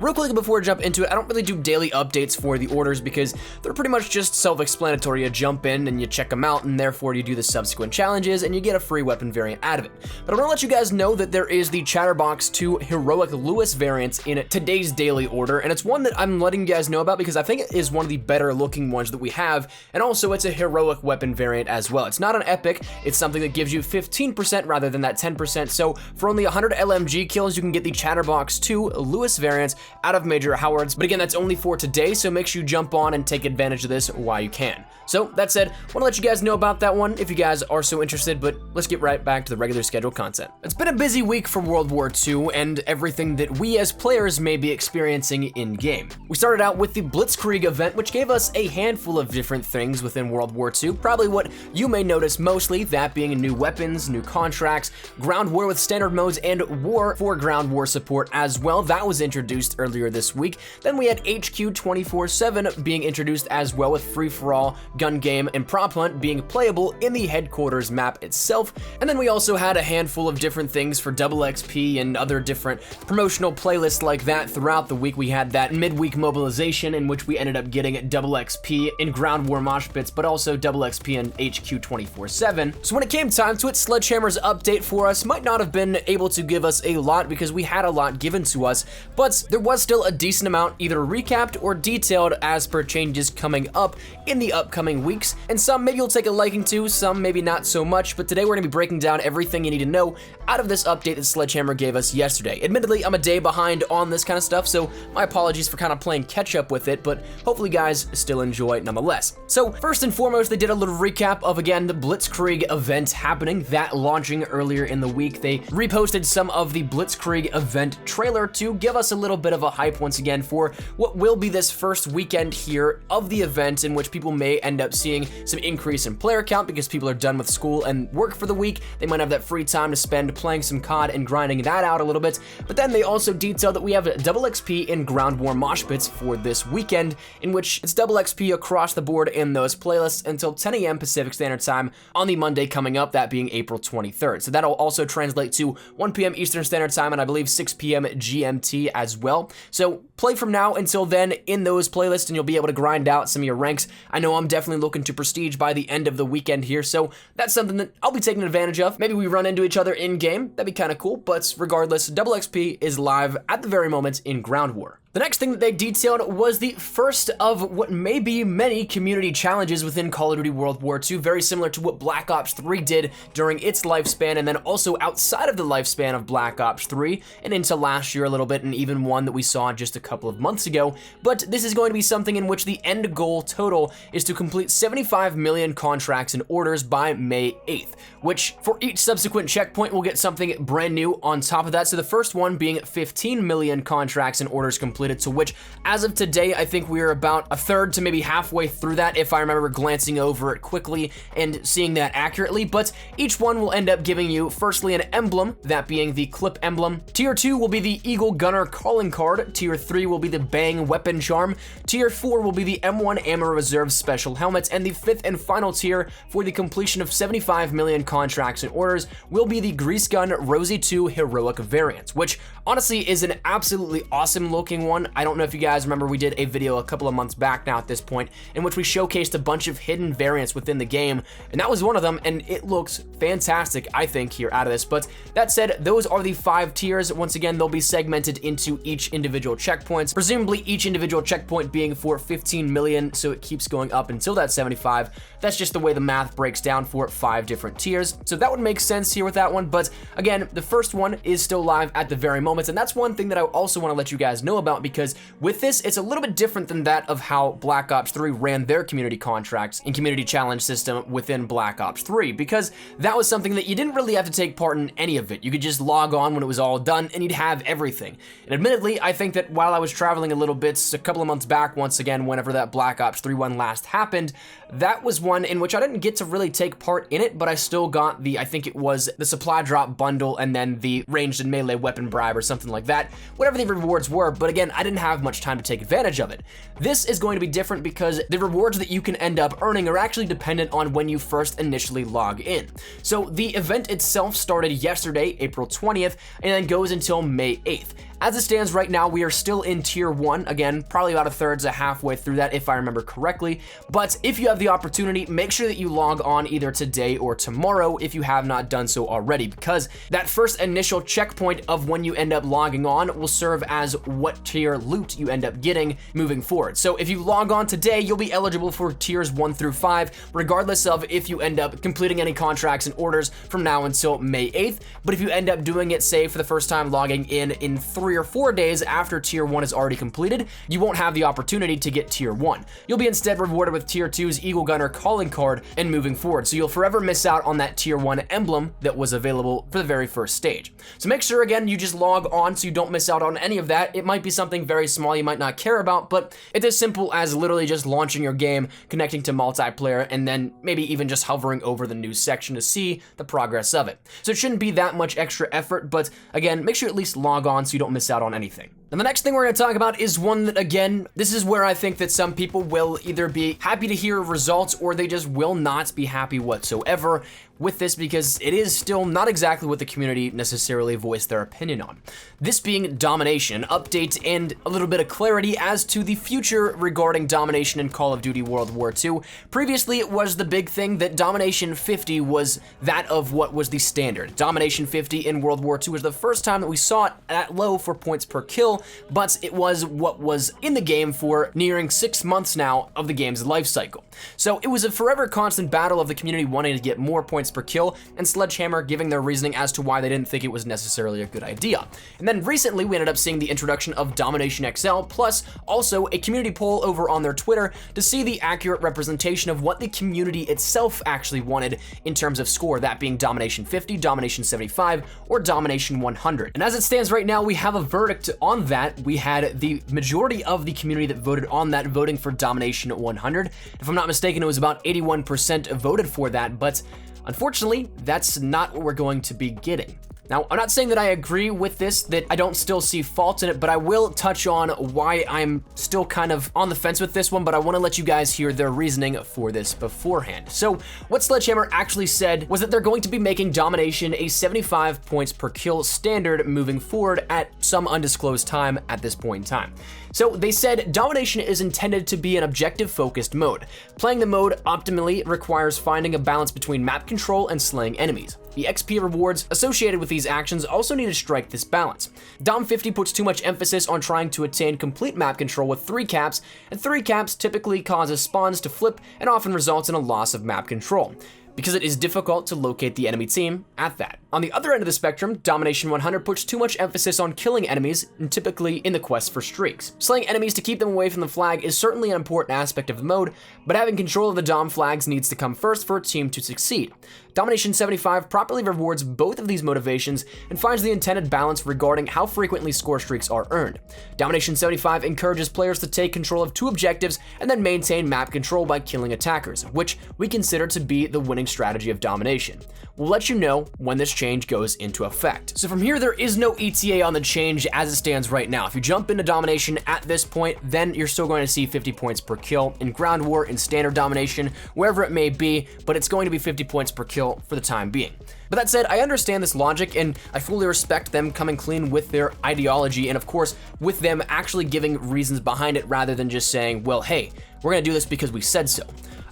real quickly before I jump into it, I don't really do daily updates for the orders because they're pretty much just self-explanatory. You jump in and you check them out, and therefore you do the subsequent challenges and you get a free weapon variant out of it. But I want to let you guys know that there is the Chatterbox 2 Heroic Lewis variant in today's daily order, and it's one that I'm letting you guys know about because I think it is one of the better looking ones that we have, and also it's a heroic weapon variant as well. It's not an epic, it's something that gives you 15% rather than that 10%, so for only 100 LMG kills, you can get the Chatterbox 2 Lewis variant out of Major Howards. But again, that's only for today, so make sure you jump on and take advantage of this while you can. So that said, I want to let you guys know about that one if you guys are so interested, but let's get right back to the regular scheduled content. It's been a busy week for World War II and everything that we as players may be experiencing in-game. We started out with the Blitzkrieg event, which gave us a handful of different things within World War II. Probably what you may notice mostly, that being new weapons, new contracts, ground war with standard modes, and war for ground war support as well. That was introduced earlier this week. Then we had HQ 24/7 being introduced as well, with free-for-all, gun game, and prop hunt being playable in the headquarters map itself. And then we also had a handful of different things for double XP and other different promotional playlists like that throughout the week. We had that midweek mobilization in which we ended up getting double XP in ground war mosh pits, but also double XP in HQ 24/7. So when it came time to it, Sledgehammer's update for us might not have been able to give us a lot because we had a lot given to us, but there was still a decent amount either recapped or detailed as per changes coming up in the upcoming weeks, and some maybe you'll take a liking to, some maybe not so much. But today we're going to be breaking down everything you need to know out of this update that Sledgehammer gave us yesterday. Admittedly, I'm a day behind on this kind of stuff, so my apologies for kind of playing catch up with it, but hopefully you guys still enjoy it nonetheless. So first and foremost, they did a little recap of, again, the Blitzkrieg event happening, that launching earlier in the week. They reposted some of the Blitzkrieg event trailer to give us a little bit of a hype once again for what will be this first weekend here of the event, in which people may end up seeing some increase in player count because people are done with school and work for the week. They might have that free time to spend playing some COD and grinding that out a little bit. But then they also detailed that we have double XP in ground war mosh pits for this weekend, in which it's double XP across the board in those playlists until 10 a.m. Pacific Standard Time on the Monday coming up, that being April 23rd. So that'll also translate to 1 p.m. Eastern Standard Time and I believe 6 p.m. GMT as well. So play from now until then in those playlists and you'll be able to grind out some of your ranks. I know I'm definitely looking to prestige by the end of the weekend here, so that's something that I'll be taking advantage of. Maybe we run into each other in game, that'd be kind of cool, but regardless, double XP is live at the very moment in ground war. The next thing that they detailed was the first of what may be many community challenges within Call of Duty World War II, very similar to what Black Ops 3 did during its lifespan, and then also outside of the lifespan of Black Ops 3 and into last year a little bit, and even one that we saw just a couple of months ago. But this is going to be something in which the end goal total is to complete 75 million contracts and orders by May 8th, which for each subsequent checkpoint will get something brand new on top of that. So the first one being 15 million contracts and orders completed, to which as of today I think we're about a third to maybe halfway through that, if I remember glancing over it quickly and seeing that accurately. But each one will end up giving you firstly an emblem, that being the clip emblem. Tier 2 will be the Eagle Gunner calling card. Tier 3 will be the Bang weapon charm. Tier 4 will be the M1 Ammo Reserve special helmet, and the fifth and final tier for the completion of 75 million contracts and orders will be the Grease Gun Rosie 2 heroic variant, which honestly is an absolutely awesome looking one. I don't know if you guys remember, we did a video a couple of months back now at this point in which we showcased a bunch of hidden variants within the game, and that was one of them, and it looks fantastic, I think, here out of this. But that said, those are the 5 tiers. Once again, they'll be segmented into each individual checkpoints, presumably each individual checkpoint being for 15 million, so it keeps going up until that 75. That's just the way the math breaks down for 5 different tiers, so that would make sense here with that one. But again, the first one is still live at the very moment, and that's one thing that I also want to let you guys know about, because with this, it's a little bit different than that of how Black Ops 3 ran their community contracts and community challenge system within Black Ops 3, because that was something that you didn't really have to take part in any of it. You could just log on when it was all done and you'd have everything. And admittedly, I think that while I was traveling a little bit a couple of months back, once again, whenever that Black Ops 3 one last happened, that was one in which I didn't get to really take part in it, but I still got the, I think it was the supply drop bundle and then the ranged and melee weapon bribe or something like that, whatever the rewards were. But again, again, I didn't have much time to take advantage of it. This is going to be different because the rewards that you can end up earning are actually dependent on when you first initially log in. So the event itself started yesterday, April 20th, and then goes until May 8th. As it stands right now, we are still in Tier 1, again, probably about a third to halfway through that if I remember correctly, but if you have the opportunity, make sure that you log on either today or tomorrow if you have not done so already, because that first initial checkpoint of when you end up logging on will serve as what tier loot you end up getting moving forward. So if you log on today, you'll be eligible for Tiers 1 through 5, regardless of if you end up completing any contracts and orders from now until May 8th, but if you end up doing it, say, for the first time logging in 3 or 4 days after Tier 1 is already completed, you won't have the opportunity to get Tier 1. You'll be instead rewarded with Tier 2's Eagle Gunner calling card and moving forward, so you'll forever miss out on that Tier 1 emblem that was available for the very first stage. So make sure, again, you just log on so you don't miss out on any of that. It might be something very small you might not care about, but it's as simple as literally just launching your game, connecting to multiplayer, and then maybe even just hovering over the news section to see the progress of it. So it shouldn't be that much extra effort, but again, make sure you at least log on so you don't miss out on anything. And the next thing we're going to talk about is one that, again, this is where I think that some people will either be happy to hear results or they just will not be happy whatsoever with this, because it is still not exactly what the community necessarily voiced their opinion on. This being domination, updates, and a little bit of clarity as to the future regarding domination in Call of Duty World War II. Previously, it was the big thing that domination 50 was that of what was the standard. Domination 50 in World War II was the first time that we saw it that low for points per kill, but it was what was in the game for nearing 6 months now of the game's life cycle. So it was a forever constant battle of the community wanting to get more points per kill, and Sledgehammer giving their reasoning as to why they didn't think it was necessarily a good idea. And then recently we ended up seeing the introduction of Domination XL, plus also a community poll over on their Twitter to see the accurate representation of what the community itself actually wanted in terms of score, that being Domination 50, Domination 75, or Domination 100. And as it stands right now, we have a verdict on that. We had the majority of the community that voted on that voting for Domination 100. If I'm not mistaken, it was about 81% voted for that, but unfortunately, that's not what we're going to be getting. Now, I'm not saying that I agree with this, that I don't still see faults in it, but I will touch on why I'm still kind of on the fence with this one, but I want to let you guys hear their reasoning for this beforehand. So what Sledgehammer actually said was that they're going to be making domination a 75 points per kill standard moving forward at some undisclosed time at this point in time. So they said domination is intended to be an objective-focused mode. Playing the mode optimally requires finding a balance between map control and slaying enemies. The XP rewards associated with these actions also need to strike this balance. Dom 50 puts too much emphasis on trying to attain complete map control with 3 caps, and 3 caps typically causes spawns to flip and often results in a loss of map control, because it is difficult to locate the enemy team at that. On the other end of the spectrum, Domination 100 puts too much emphasis on killing enemies, and typically in the quest for streaks. Slaying enemies to keep them away from the flag is certainly an important aspect of the mode, but having control of the Dom flags needs to come first for a team to succeed. Domination 75 properly rewards both of these motivations and finds the intended balance regarding how frequently score streaks are earned. Domination 75 encourages players to take control of 2 objectives and then maintain map control by killing attackers, which we consider to be the winning strategy of domination. We'll let you know when this change goes into effect. So from here, there is no ETA on the change as it stands right now. If you jump into domination at this point, then you're still going to see 50 points per kill in ground war, in standard domination, wherever it may be, but it's going to be 50 points per kill for the time being. But that said, I understand this logic and I fully respect them coming clean with their ideology, and of course, with them actually giving reasons behind it rather than just saying, well, hey, we're gonna do this because we said so.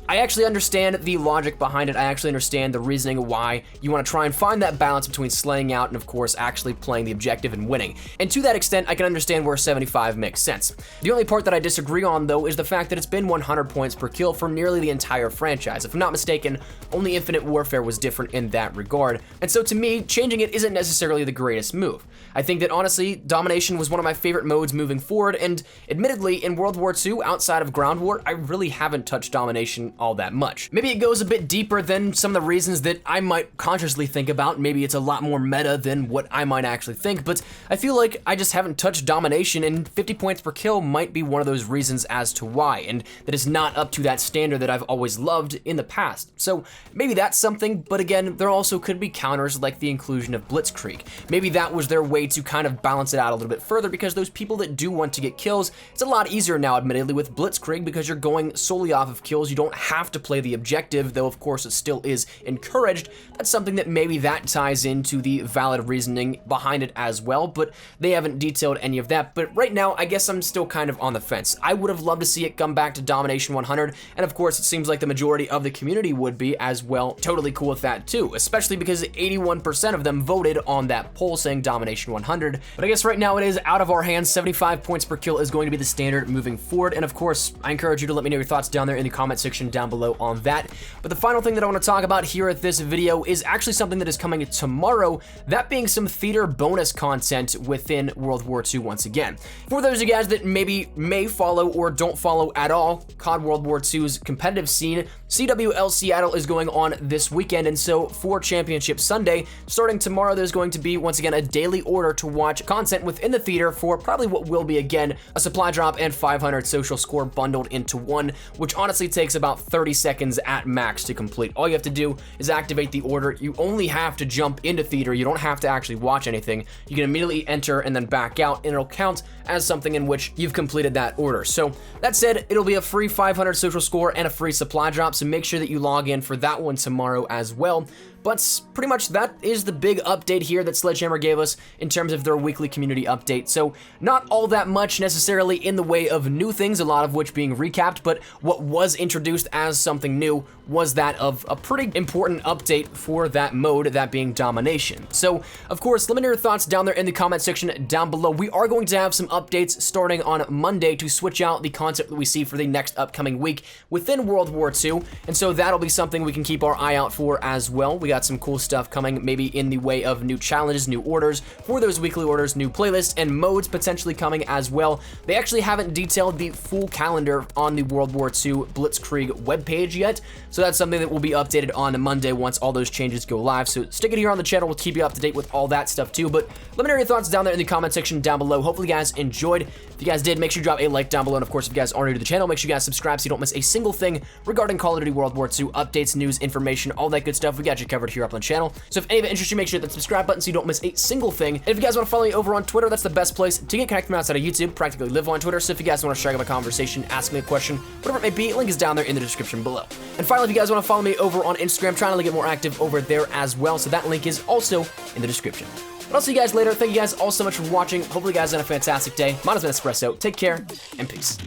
I actually understand the logic behind it. I actually understand the reasoning why you want to try and find that balance between slaying out and, of course, actually playing the objective and winning. And to that extent, I can understand where 75 makes sense. The only part that I disagree on, though, is the fact that it's been 100 points per kill for nearly the entire franchise. If I'm not mistaken, only Infinite Warfare was different in that regard. And so to me, changing it isn't necessarily the greatest move. I think that, honestly, domination was one of my favorite modes moving forward, and admittedly, in World War II, outside of ground war, I really haven't touched domination all that much. Maybe it goes a bit deeper than some of the reasons that I might consciously think about. Maybe it's a lot more meta than what I might actually think, but I feel like I just haven't touched domination, and 50 points per kill might be one of those reasons as to why, and that is not up to that standard that I've always loved in the past. So maybe that's something, but again, there also could be counters like the inclusion of Blitzkrieg. Maybe that was their way to kind of balance it out a little bit further, because those people that do want to get kills, it's a lot easier now, admittedly, with Blitzkrieg, because you're going solely off of kills. You don't have to play the objective, though of course it still is encouraged. That's something that maybe that ties into the valid reasoning behind it as well, but they haven't detailed any of that. But right now, I guess I'm still kind of on the fence. I would have loved to see it come back to Domination 100, and of course it seems like the majority of the community would be as well. Totally cool with that too, especially because 81% of them voted on that poll saying Domination 100. But I guess right now it is out of our hands. 75 points per kill is going to be the standard moving forward, and of course I encourage you to let me know your thoughts down there in the comment section down below on that. But the final thing that I want to talk about here at this video is actually something that is coming tomorrow, that being some theater bonus content within World War II once again. For those of you guys that maybe may follow or don't follow at all COD World War II's competitive scene, CWL Seattle is going on this weekend, and so for Championship Sunday, starting tomorrow, there's going to be once again a daily order to watch content within the theater for probably what will be again a supply drop and 500 social score bundled into one, which honestly takes about 30 seconds at max to complete. All you have to do is activate the order. You only have to jump into theater. You don't have to actually watch anything. You can immediately enter and then back out, and it'll count as something in which you've completed that order. So that said, it'll be a free 500 social score and a free supply drop, so make sure that you log in for that one tomorrow as well. But pretty much that is the big update here that Sledgehammer gave us in terms of their weekly community update. So not all that much necessarily in the way of new things, a lot of which being recapped, but what was introduced as something new was that of a pretty important update for that mode, that being domination. So of course, let me know your thoughts down there in the comment section down below. We are going to have some updates starting on Monday to switch out the concept that we see for the next upcoming week within World War II, and so that'll be something we can keep our eye out for as well. We got some cool stuff coming, maybe in the way of new challenges, new orders for those weekly orders, new playlists, and modes potentially coming as well. They actually haven't detailed the full calendar on the World War II Blitzkrieg webpage yet, so that's something that will be updated on Monday once all those changes go live. So stick it here on the channel. We'll keep you up to date with all that stuff too. But let me know your thoughts down there in the comment section down below. Hopefully you guys enjoyed. If you guys did, make sure you drop a like down below. And of course, if you guys are new to the channel, make sure you guys subscribe so you don't miss a single thing regarding Call of Duty World War II updates, news, information, all that good stuff. We got you covered here up on the channel. So if any of it interests you, make sure that subscribe button so you don't miss a single thing. And if you guys want to follow me over on Twitter, that's the best place to get connected from outside of YouTube. Practically live on Twitter. So if you guys want to strike up a conversation, ask me a question, whatever it may be, link is down there in the description below. And finally, if you guys want to follow me over on Instagram, trying to get more active over there as well. So that link is also in the description. But I'll see you guys later. Thank you guys all so much for watching. Hopefully you guys had a fantastic day. Mine has been Espresso. Take care and peace.